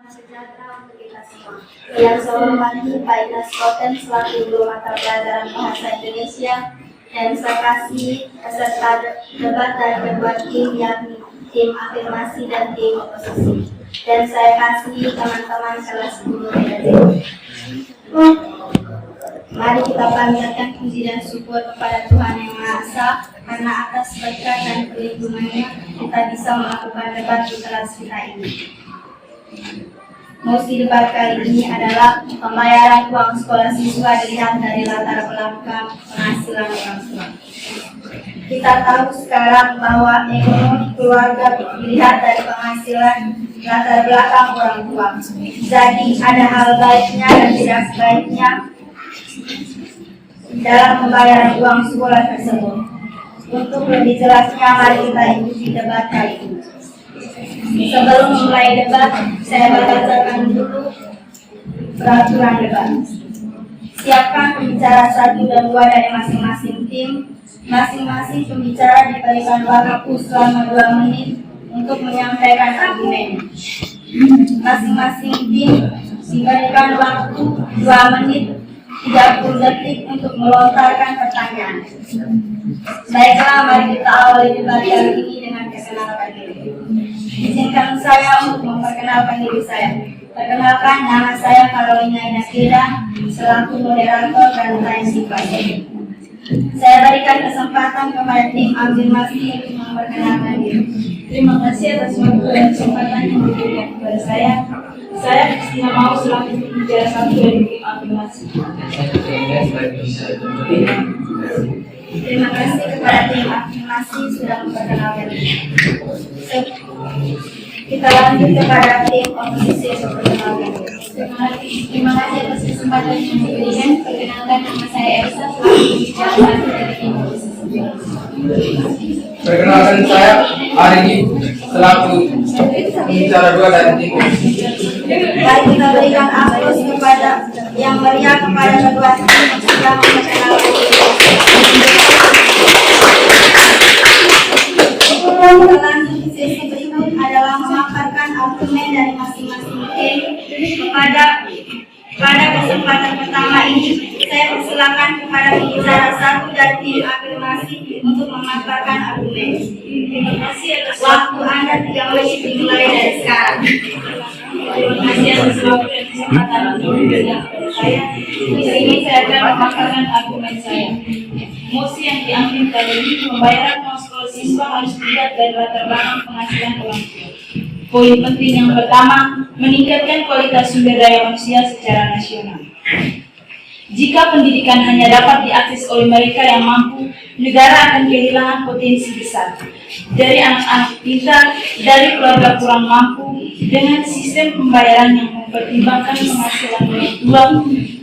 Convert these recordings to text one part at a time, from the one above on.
Sejahtera untuk kita semua. Yang saya hormati Pak Inas Koten selaku Guru Mata Pelajaran Bahasa Indonesia, dan saya kasih peserta debat dari kedua tim, yakni tim afirmasi dan tim oposisi. Dan saya kasih teman-teman kelas 10 BLJ. Mari kita panjatkan puji dan syukur kepada Tuhan Yang Maha Esa, karena atas berkat dan perlindungannya kita bisa melakukan debat di kelas kita ini. Mosi debat kali ini adalah pembayaran uang sekolah siswa dilihat dari latar belakang penghasilan orang tua. Kita tahu sekarang bahwa ekonomi keluarga dilihat dari penghasilan latar belakang orang tua. Jadi ada hal baiknya dan tidak sebaiknya dalam pembayaran uang sekolah tersebut. Untuk lebih jelasnya, mari kita ikuti debat kali ini. Sebelum memulai debat, saya bacakan dulu peraturan debat. Siapkan pembicara 1 dan 2 dari masing-masing tim. Masing-masing pembicara diberikan waktu selama 2 menit untuk menyampaikan argumen. Masing-masing tim diberikan waktu 2 menit 30 detik untuk melontarkan pertanyaan. Baiklah, mari kita awali debat kali ini dengan perkenalan diri. Izinkan saya untuk memperkenalkan diri saya. Perkenalkan, nama saya Carolina Inakira, selaku moderator dan translasi. Saya berikan kesempatan kepada tim afirmasi untuk memperkenalkan diri. Terima kasih atas waktu dan kesempatan yang diberikan kepada saya. Saya Kristina Mau selaku pembicara 1 dari tim afirmasi. Terima kasih kepada tim afirmasi sudah memperkenalkan diri. Kita lanjut kepada tim oposisi untuk memperkenalkan diri. Terima kasih atas kesempatan yang diberikan. Perkenalkan, nama saya Elsa selaku pembicara 1 dari tim oposisi. Perkenalkan, saya Arigi selaku pembicara 2 dari tim oposisi. Baik, kita berikan aplaus kepada yang meriah kepada kedua tim yang sudah memperkenalkan diri. Lanjut sesi berikut adalah memaparkan argumen dari masing-masing tim. Pada kesempatan pertama ini, saya persilakan kepada pembicara 1 dari tim afirmasi untuk memaparkan argumen. Terima kasih atas waktu Anda 3 menit dimulai dari sekarang. Terima kasih atas waktu dan kesempatan untuk diberikan kepada saya. Di sini saya akan memaparkan argumen saya. Mosi yang diambil kali ini, pembayaran uang sekolah siswa harus dilihat dari latar belakang penghasilan orang tua. Poin penting yang pertama, meningkatkan kualitas sumber daya manusia secara nasional. Jika pendidikan hanya dapat diakses oleh mereka yang mampu, negara akan kehilangan potensi besar dari anak-anak pintar, dari keluarga kurang mampu. Dengan sistem pembayaran yang mempertimbangkan penghasilan orang tua,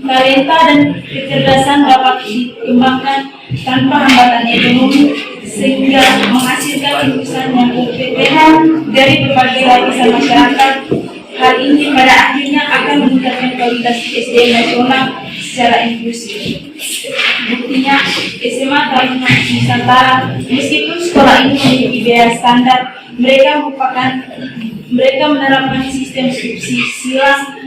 talenta dan kecerdasan dapat dikembangkan tanpa hambatan ekonomi, sehingga menghasilkan lulusan yang kompeten dari berbagai lapisan masyarakat. Hal ini pada akhirnya akan meningkatkan kualitas SDM nasional secara inklusif. Buktinya, SMA Taruna Nusantara, meskipun sekolah ini memiliki biaya standar, mereka menerapkan sistem subsidi silang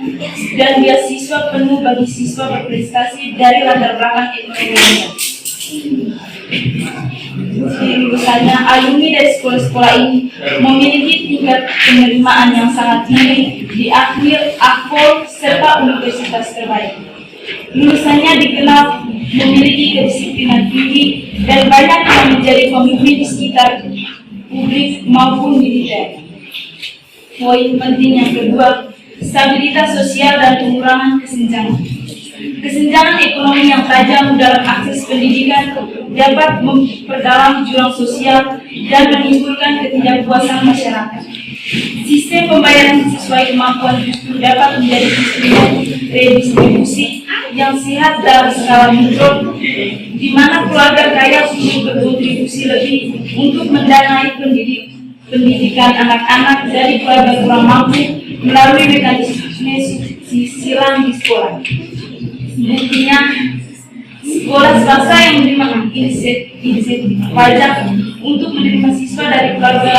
dan beasiswa penuh bagi siswa berprestasi dari latar belakang ekonomi. Di lulusannya, alumni dari sekolah-sekolah ini memiliki tingkat penerimaan yang sangat tinggi di akhir akpol serta universitas terbaik. Lulusannya dikenal memiliki kedisiplinan tinggi dan banyak yang menjadi pemimpin di sekitar publik maupun militer. Poin penting yang kedua, stabilitas sosial dan pengurangan kesenjangan. Kesenjangan ekonomi yang tajam dalam akses pendidikan dapat memperdalam jurang sosial dan menimbulkan ketidakpuasan masyarakat. Sistem pembayaran sesuai kemampuan justru dapat menjadi instrumen redistribusi yang sehat dalam skala mikro, di mana keluarga kaya perlu berkontribusi lebih untuk mendanai pendidikan anak-anak dari keluarga kurang mampu melalui mekanisme silang di sekolah. Buktinya, sekolah swasta yang menerima insentif pajak untuk menerima siswa dari keluarga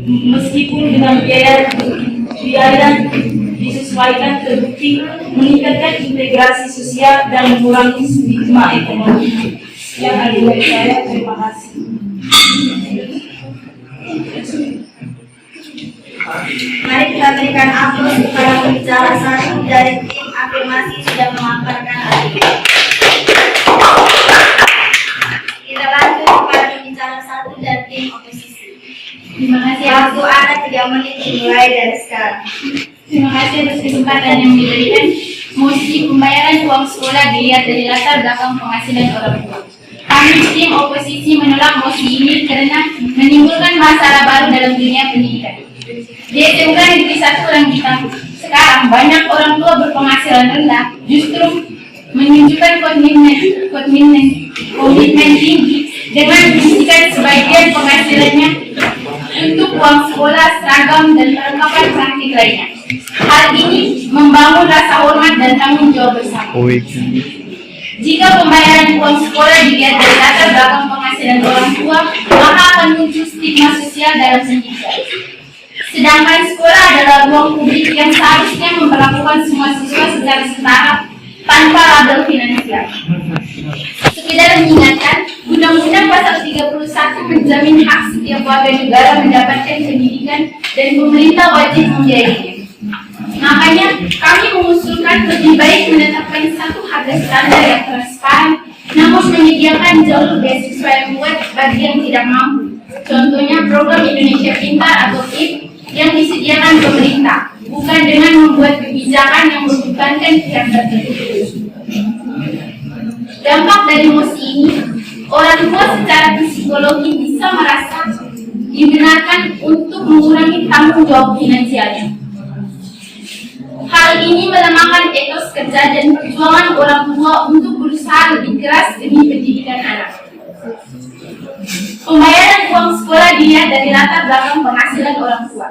meskipun dengan biaya disesuaikan terbukti meningkatkan integrasi sosial dan mengurangi stigma ekonomi. Yang ada dari saya, terima kasih. Mari kita berikan aplaus kepada pembicara satu dari tim afirmasi sudah memaparkan hal ini. Kita lanjut kepada pembicara satu dari tim oposisi. Terima kasih. Waktu Anda 3 menit dimulai dari sekarang. Terima kasih atas kesempatan yang diberikan. Mosi pembayaran uang sekolah dilihat dari latar belakang penghasilan orang tua. Kami tim oposisi menolak mosi ini karena menimbulkan masalah baru dalam dunia pendidikan. Di SMK Negeri 1 Rangitan, sekarang banyak orang tua berpenghasilan rendah justru menunjukkan komitmen tinggi dengan menyisikan sebagian penghasilannya untuk uang sekolah, seragam, dan perlengkapan praktik lainnya. Hal ini membangun rasa hormat dan tanggung jawab bersama. Jika pembayaran uang sekolah dilihat dari latar belakang penghasilan orang tua, maka akan muncul stigma sosial dalam pendidikan. Sedangkan sekolah adalah ruang publik yang seharusnya memperlakukan semua siswa secara setara tanpa label finansial. Sekedar mengingatkan, Undang-Undang Pasal 31 menjamin hak setiap warga negara mendapatkan pendidikan dan pemerintah wajib membiayainya. Makanya kami mengusulkan lebih baik menetapkan satu harga standar yang transparan, namun menyediakan jalur beasiswa yang kuat bagi yang tidak mampu. Contohnya program Indonesia Pintar atau PIP yang disediakan pemerintah, bukan dengan membuat kebijakan yang membebankan pihak tertentu. Dampak dari mosi ini, orang tua secara psikologi bisa merasa dibenarkan untuk mengurangi tanggung jawab finansialnya. Hal ini melemahkan etos kerja dan perjuangan orang tua untuk berusaha lebih keras demi pendidikan anak. Pembayaran uang sekolah dilihat dari latar belakang penghasilan orang tua.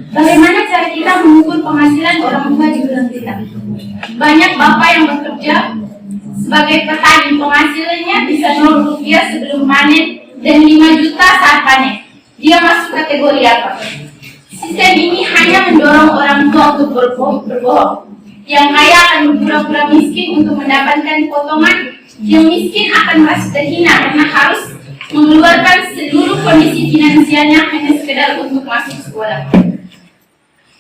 Bagaimana cara kita mengukur penghasilan orang tua di bulan kita? Banyak bapak yang bekerja sebagai petani, penghasilannya bisa 0 rupiah sebelum panen dan 5 juta saat panen. Dia masuk kategori apa? Sistem ini hanya mendorong orang tua untuk berbohong. Yang kaya akan berpura-pura miskin untuk mendapatkan potongan, yang miskin akan merasa terhina karena harus mengeluarkan seluruh kondisi finansialnya hanya sekedar untuk masuk sekolah.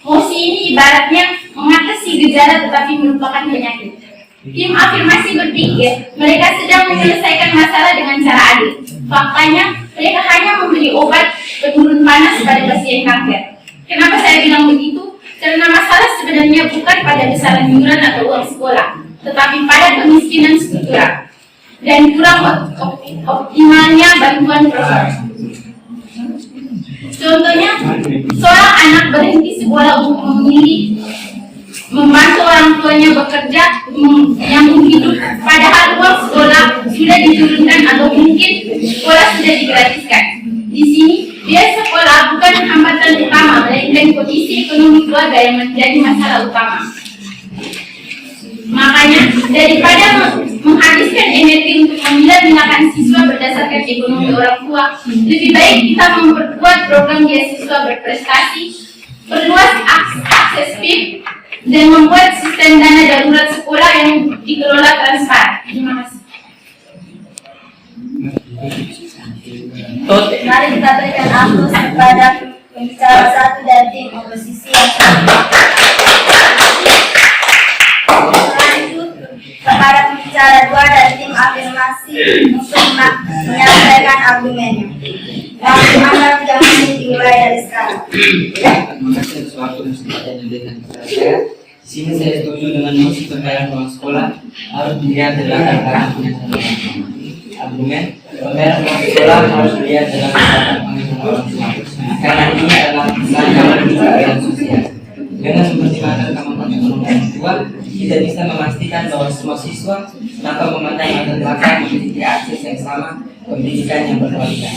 Mosi ini ibaratnya mengatasi gejala tetapi melupakan penyakit. Tim afirmasi berpikir mereka sedang menyelesaikan masalah dengan cara adil. Faktanya, mereka hanya memberi obat penurun panas pada pasien kanker. Kenapa saya bilang begitu? Karena masalah sebenarnya bukan pada besaran iuran atau uang sekolah, tetapi pada kemiskinan struktural dan kurang optimalnya bantuan program. Contohnya, seorang anak berhenti sekolah untuk memilih membantu orang tuanya bekerja yang hidup, padahal uang sekolah sudah diturunkan atau mungkin sekolah sudah digratiskan. Di sini, biaya sekolah bukan hambatan utama, melainkan kondisi ekonomi keluarga yang menjadi masalah utama. Makanya, daripada menghabiskan energi untuk memilah-milahkan siswa berdasarkan ekonomi orang tua, lebih baik kita memperkuat program beasiswa berprestasi, perluas akses PIP, dan membuat sistem dana darurat sekolah yang dikelola transparan. Terima kasih. Mari kita berikan aplaus kepada pembicara satu dan tim oposisi yang lanjut kepada pembicara 2 dan tim afirmasi untuk menyampaikan argumennya. Waktu Anda 3 menit dimulai dari sekarang. Terima kasih atas waktu dan kesempatan yang diberikan kepada saya. Di sini saya setuju dengan mosi pembayaran uang sekolah harus dilihat dari latar belakang penghasilan. Argumen pembayaran uang sekolah harus dilihat dalam latar penghasilan orang tua, karena ini adalah langkah keadilan sosial. Dengan mempertimbangkan kemampuan ekonomi orang tua, kita bisa memastikan bahwa semua siswa tanpa memandang latar belakang memiliki akses yang sama pendidikan yang berkualitas.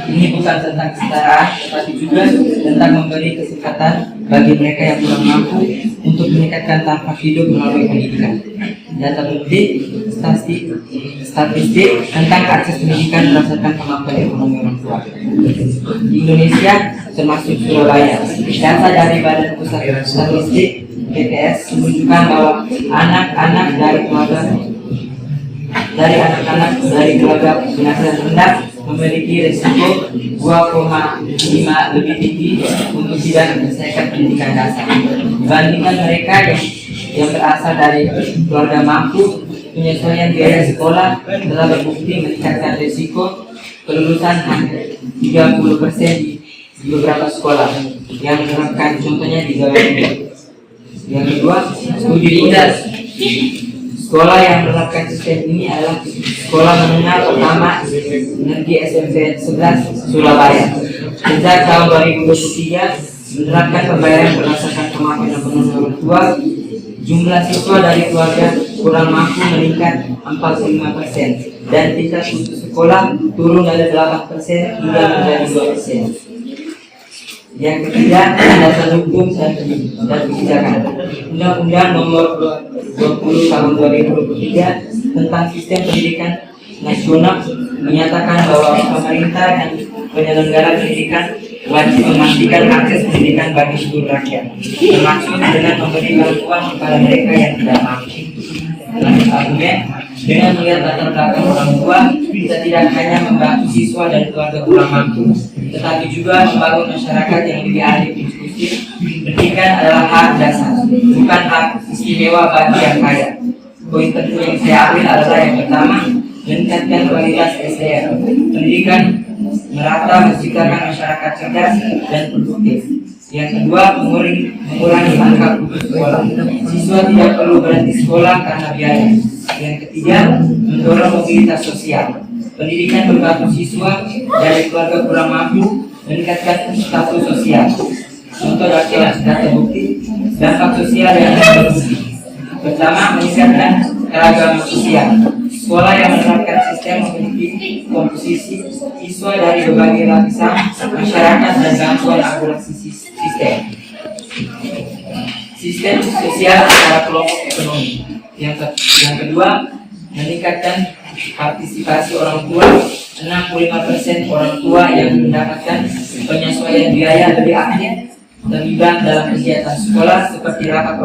Ini bukan tentang kesetaraan, tetapi juga tentang memberi kesempatan bagi mereka yang kurang mampu untuk meningkatkan taraf hidup melalui pendidikan. Data pendidik, statistik tentang akses pendidikan berdasarkan kemampuan ekonomi orang tua. Di Indonesia, termasuk Surabaya, data dari Badan Pusat Statistik BPS menunjukkan bahwa anak-anak dari keluarga penghasilan rendah memiliki risiko 2,5 lebih tinggi untuk tidak menyelesaikan pendidikan dasar dibandingkan mereka yang berasal dari keluarga mampu. Penyesuaian biaya sekolah telah terbukti meningkatkan risiko kelulusan hampir 30% di beberapa sekolah yang menerapkan, contohnya di Jawa Timur. Yang kedua, studi lintas. Sekolah yang menerapkan sistem ini adalah Sekolah Menengah Pertama Negeri SMP 11 Surabaya. Sejak tahun 2023 menerapkan pembayaran berdasarkan kemampuan penuh orang tua. Jumlah siswa dari keluarga kurang mampu meningkat 45% dan tingkat putus sekolah turun dari 8% hingga menjadi 2%. Yang ketiga, landasan hukum dan kebijakan. Undang-Undang Nomor 20 Tahun 2023 tentang Sistem Pendidikan Nasional menyatakan bahwa pemerintah dan penyelenggara pendidikan wajib memastikan akses pendidikan bagi seluruh rakyat, termasuk dengan memberi bantuan kepada mereka yang tidak mampu. Argumen, dengan melihat latar belakang orang tua, kita tidak hanya membantu siswa dan keluarga kurang mampu, tetapi juga membangun masyarakat yang lebih adil dan inklusif. Pendidikan adalah hak dasar, bukan hak istimewa bagi yang kaya. Poin penting yang saya ambil adalah yang pertama, meningkatkan kualitas SDM. Pendidikan merata menciptakan masyarakat cerdas dan produktif. Yang kedua, mengurangi angka putus sekolah. Siswa tidak perlu berhenti sekolah karena biaya. Yang ketiga, mendorong mobilitas sosial. Pendidikan membantu siswa dari keluarga kurang mampu meningkatkan status sosial. Contoh data bukti dampak sosial yang terbukti. Pertama, meningkatkan keragaman sosial. Sekolah yang menerapkan sistem memiliki komposisi siswa dari berbagai lapisan masyarakat dan bantuan akurasi sistem. Sistem sosial secara kelompok ekonomi. Yang kedua, meningkatkan partisipasi orang tua. 65% orang tua yang mendapatkan penyesuaian biaya lebih aktif terlibat dalam kegiatan sekolah seperti rapat